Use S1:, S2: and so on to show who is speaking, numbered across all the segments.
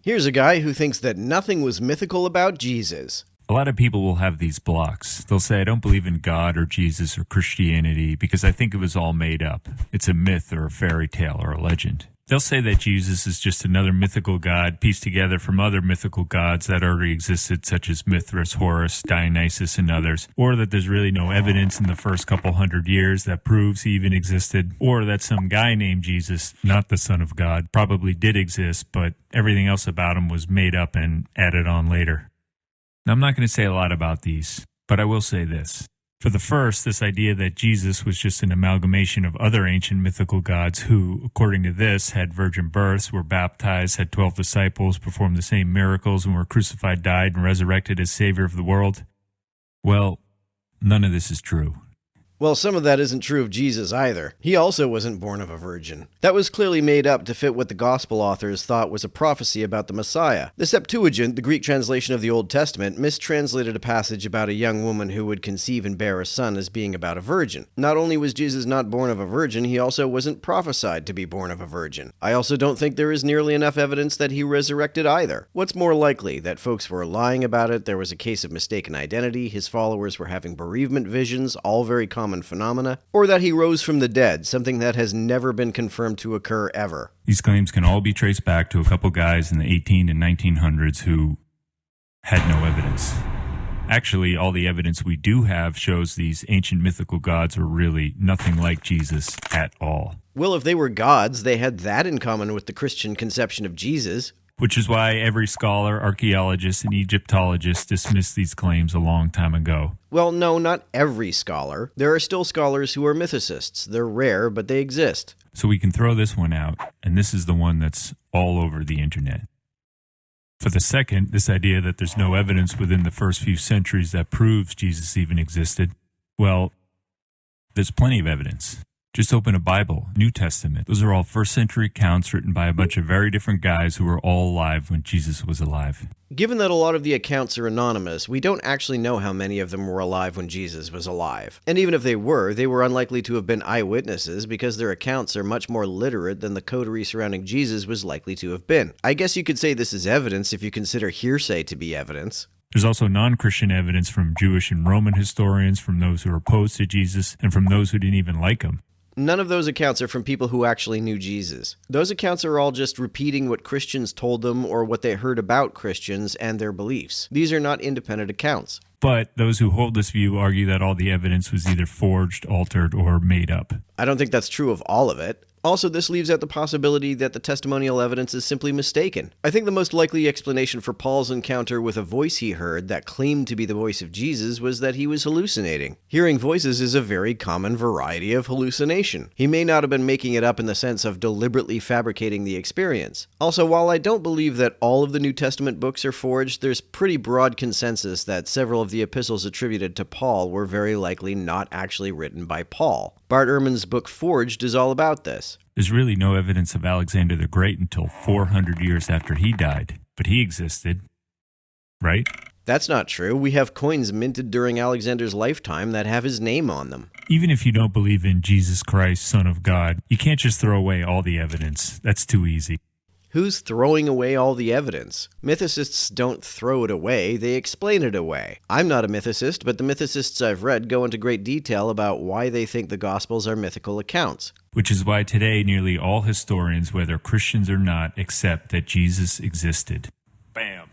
S1: Here's a guy who thinks that nothing was mythical about Jesus.
S2: A lot of people will have these blocks. They'll say, I don't believe in God or Jesus or Christianity because I think it was all made up. It's a myth or a fairy tale or a legend. They'll say that Jesus is just another mythical god pieced together from other mythical gods that already existed, such as Mithras, Horus, Dionysus, and others, or that there's really no evidence in the first couple hundred years that proves he even existed, or that some guy named Jesus, not the Son of God, probably did exist, but everything else about him was made up and added on later. Now, I'm not going to say a lot about these, but I will say this. For the first, this idea that Jesus was just an amalgamation of other ancient mythical gods who, according to this, had virgin births, were baptized, had 12 disciples, performed the same miracles, and were crucified, died, and resurrected as Savior of the world. Well, none of this is true.
S1: Well, some of that isn't true of Jesus either. He also wasn't born of a virgin. That was clearly made up to fit what the gospel authors thought was a prophecy about the Messiah. The Septuagint, the Greek translation of the Old Testament, mistranslated a passage about a young woman who would conceive and bear a son as being about a virgin. Not only was Jesus not born of a virgin, he also wasn't prophesied to be born of a virgin. I also don't think there is nearly enough evidence that he resurrected either. What's more likely, that folks were lying about it, there was a case of mistaken identity, his followers were having bereavement visions, all very common phenomena, or that he rose from the dead, something that has never been confirmed to occur ever.
S2: These claims can all be traced back to a couple guys in the 18 and 1900s who had no evidence. Actually, all the evidence we do have shows these ancient mythical gods were really nothing like Jesus at all.
S1: Well, if they were gods, they had that in common with the Christian conception of Jesus.
S2: Which is why every scholar, archaeologist, and Egyptologist dismissed these claims a long time ago.
S1: Well, no, not every scholar. There are still scholars who are mythicists. They're rare, but they exist.
S2: So we can throw this one out, and this is the one that's all over the internet. For the second, this idea that there's no evidence within the first few centuries that proves Jesus even existed, well, there's plenty of evidence. Just open a Bible, New Testament. Those are all first century accounts written by a bunch of very different guys who were all alive when Jesus was alive.
S1: Given that a lot of the accounts are anonymous, we don't actually know how many of them were alive when Jesus was alive. And even if they were unlikely to have been eyewitnesses because their accounts are much more literate than the coterie surrounding Jesus was likely to have been. I guess you could say this is evidence if you consider hearsay to be evidence.
S2: There's also non-Christian evidence from Jewish and Roman historians, from those who are opposed to Jesus, and from those who didn't even like him.
S1: None of those accounts are from people who actually knew Jesus. Those accounts are all just repeating what Christians told them or what they heard about Christians and their beliefs. These are not independent accounts.
S2: But those who hold this view argue that all the evidence was either forged, altered, or made up.
S1: I don't think that's true of all of it. Also, this leaves out the possibility that the testimonial evidence is simply mistaken. I think the most likely explanation for Paul's encounter with a voice he heard that claimed to be the voice of Jesus was that he was hallucinating. Hearing voices is a very common variety of hallucination. He may not have been making it up in the sense of deliberately fabricating the experience. Also, while I don't believe that all of the New Testament books are forged, there's pretty broad consensus that several of the epistles attributed to Paul were very likely not actually written by Paul. Bart Ehrman's book Forged is all about this.
S2: There's really no evidence of Alexander the Great until 400 years after he died, but he existed, right?
S1: That's not true. We have coins minted during Alexander's lifetime that have his name on them.
S2: Even if you don't believe in Jesus Christ, Son of God, you can't just throw away all the evidence. That's too easy.
S1: Who's throwing away all the evidence? Mythicists don't throw it away, they explain it away. I'm not a mythicist, but the mythicists I've read go into great detail about why they think the Gospels are mythical accounts.
S2: Which is why today nearly all historians, whether Christians or not, accept that Jesus existed. Bam!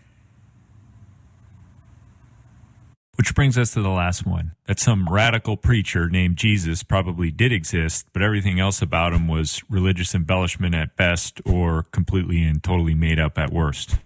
S2: Which brings us to the last one, that some radical preacher named Jesus probably did exist, but everything else about him was religious embellishment at best or completely and totally made up at worst.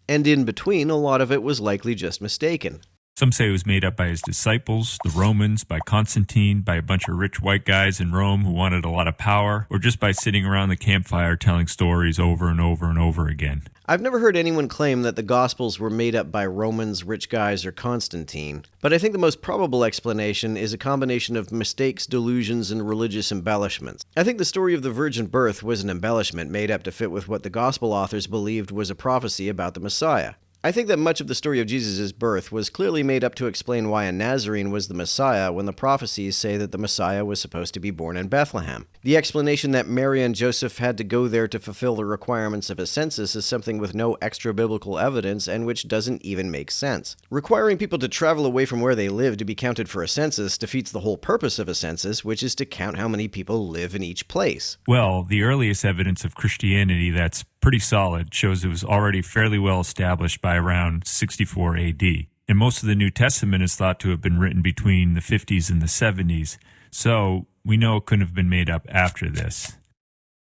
S1: And in between, a lot of it was likely just mistaken.
S2: Some say it was made up by his disciples, the Romans, by Constantine, by a bunch of rich white guys in Rome who wanted a lot of power, or just by sitting around the campfire telling stories over and over and over again.
S1: I've never heard anyone claim that the Gospels were made up by Romans, rich guys, or Constantine, but I think the most probable explanation is a combination of mistakes, delusions, and religious embellishments. I think the story of the virgin birth was an embellishment made up to fit with what the Gospel authors believed was a prophecy about the Messiah. I think that much of the story of Jesus' birth was clearly made up to explain why a Nazarene was the Messiah when the prophecies say that the Messiah was supposed to be born in Bethlehem. The explanation that Mary and Joseph had to go there to fulfill the requirements of a census is something with no extra biblical evidence and which doesn't even make sense. Requiring people to travel away from where they live to be counted for a census defeats the whole purpose of a census, which is to count how many people live in each place.
S2: Well, the earliest evidence of Christianity that's pretty solid shows it was already fairly well established by around 64 AD. And most of the New Testament is thought to have been written between the 50s and the 70s, so we know it couldn't have been made up after this.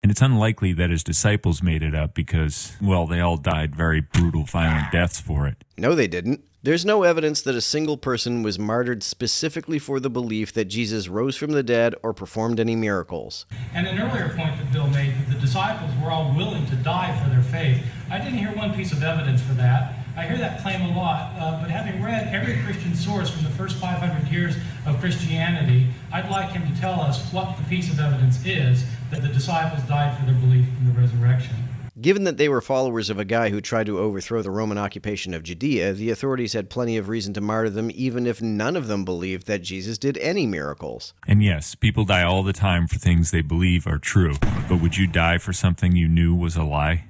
S2: And it's unlikely that his disciples made it up because, well, they all died very brutal, violent deaths for it.
S1: No, they didn't. There's no evidence that a single person was martyred specifically for the belief that Jesus rose from the dead or performed any miracles.
S3: And an earlier point that Bill made, that the disciples were all willing to die for their faith. I didn't hear one piece of evidence for that. I hear that claim a lot, but having read every Christian source from the first 500 years of Christianity, I'd like him to tell us what the piece of evidence is that the disciples died for their belief in the resurrection.
S1: Given that they were followers of a guy who tried to overthrow the Roman occupation of Judea, the authorities had plenty of reason to martyr them even if none of them believed that Jesus did any miracles.
S2: And yes, people die all the time for things they believe are true, but would you die for something you knew was a lie?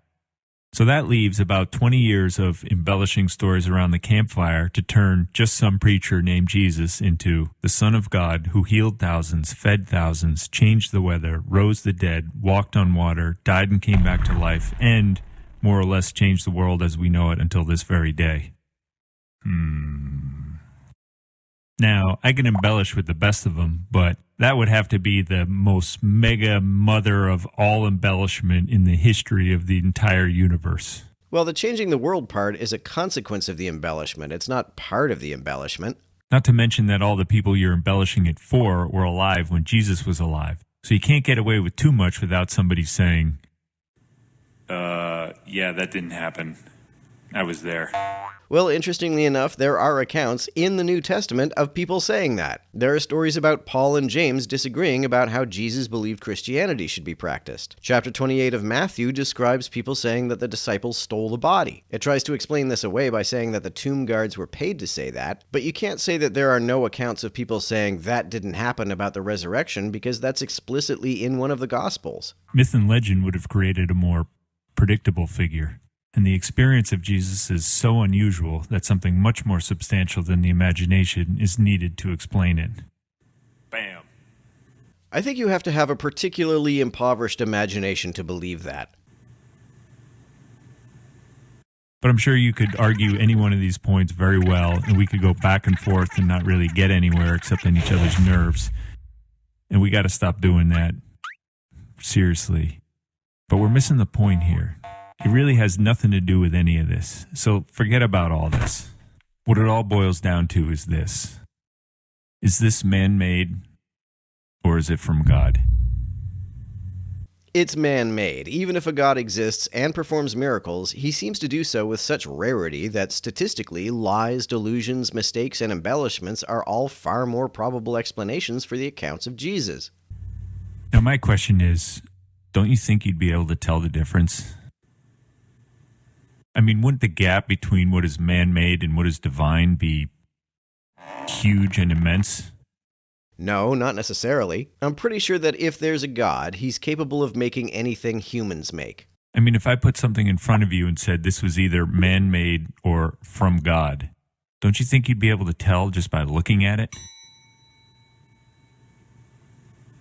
S2: So that leaves about 20 years of embellishing stories around the campfire to turn just some preacher named Jesus into the Son of God who healed thousands, fed thousands, changed the weather, rose the dead, walked on water, died and came back to life, and more or less changed the world as we know it until this very day. Now, I can embellish with the best of them, but that would have to be the most mega mother of all embellishment in the history of the entire universe.
S1: Well, the changing the world part is a consequence of the embellishment. It's not part of the embellishment.
S2: Not to mention that all the people you're embellishing it for were alive when Jesus was alive. So you can't get away with too much without somebody saying, yeah, that didn't happen. I was there.
S1: Well, interestingly enough, there are accounts in the New Testament of people saying that. There are stories about Paul and James disagreeing about how Jesus believed Christianity should be practiced. Chapter 28 of Matthew describes people saying that the disciples stole the body. It tries to explain this away by saying that the tomb guards were paid to say that, but you can't say that there are no accounts of people saying that didn't happen about the resurrection because that's explicitly in one of the Gospels.
S2: Myth and legend would have created a more predictable figure. And the experience of Jesus is so unusual that something much more substantial than the imagination is needed to explain it. Bam.
S1: I think you have to have a particularly impoverished imagination to believe that.
S2: But I'm sure you could argue any one of these points very well, and we could go back and forth and not really get anywhere except on each other's nerves. And we got to stop doing that. Seriously. But we're missing the point here. It really has nothing to do with any of this, so forget about all this. What it all boils down to is this. Is this man-made, or is it from God?
S1: It's man-made. Even if a god exists and performs miracles, he seems to do so with such rarity that statistically, lies, delusions, mistakes, and embellishments are all far more probable explanations for the accounts of Jesus.
S2: Now my question is, don't you think you'd be able to tell the difference? I mean, wouldn't the gap between what is man-made and what is divine be huge and immense?
S1: No, not necessarily. I'm pretty sure that if there's a god, he's capable of making anything humans make.
S2: I mean, if I put something in front of you and said this was either man-made or from God, don't you think you'd be able to tell just by looking at it?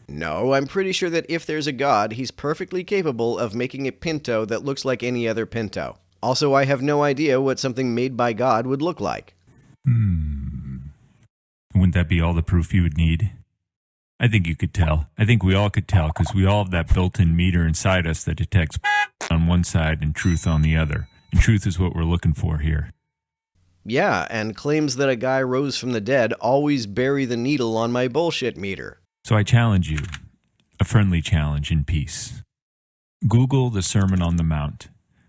S1: No, I'm pretty sure that if there's a god, he's perfectly capable of making a pinto that looks like any other pinto. Also, I have no idea what something made by God would look like.
S2: Wouldn't that be all the proof you would need? I think you could tell. I think we all could tell because we all have that built-in meter inside us that detects on one side and truth on the other. And truth is what we're looking for here.
S1: Yeah, and claims that a guy rose from the dead always bury the needle on my bullshit meter.
S2: So I challenge you, a friendly challenge in peace. Google the Sermon on the Mount.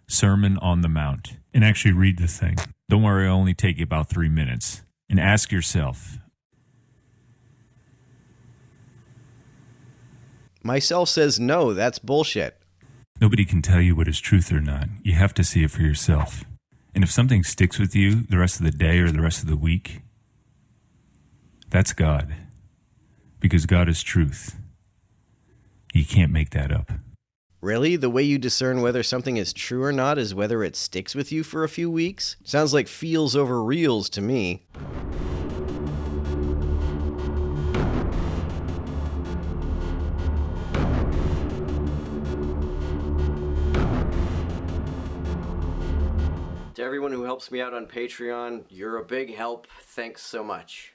S2: Sermon on the Mount, and actually read the thing. Don't worry, it'll only take you about 3 minutes. And ask yourself.
S1: Myself says no, that's bullshit.
S2: Nobody can tell you what is truth or not. You have to see it for yourself. And if something sticks with you the rest of the day or the rest of the week, that's God. Because God is truth. You can't make that up.
S1: Really? The way you discern whether something is true or not is whether it sticks with you for a few weeks? Sounds like feels over reals to me. To everyone who helps me out on Patreon, you're a big help. Thanks so much.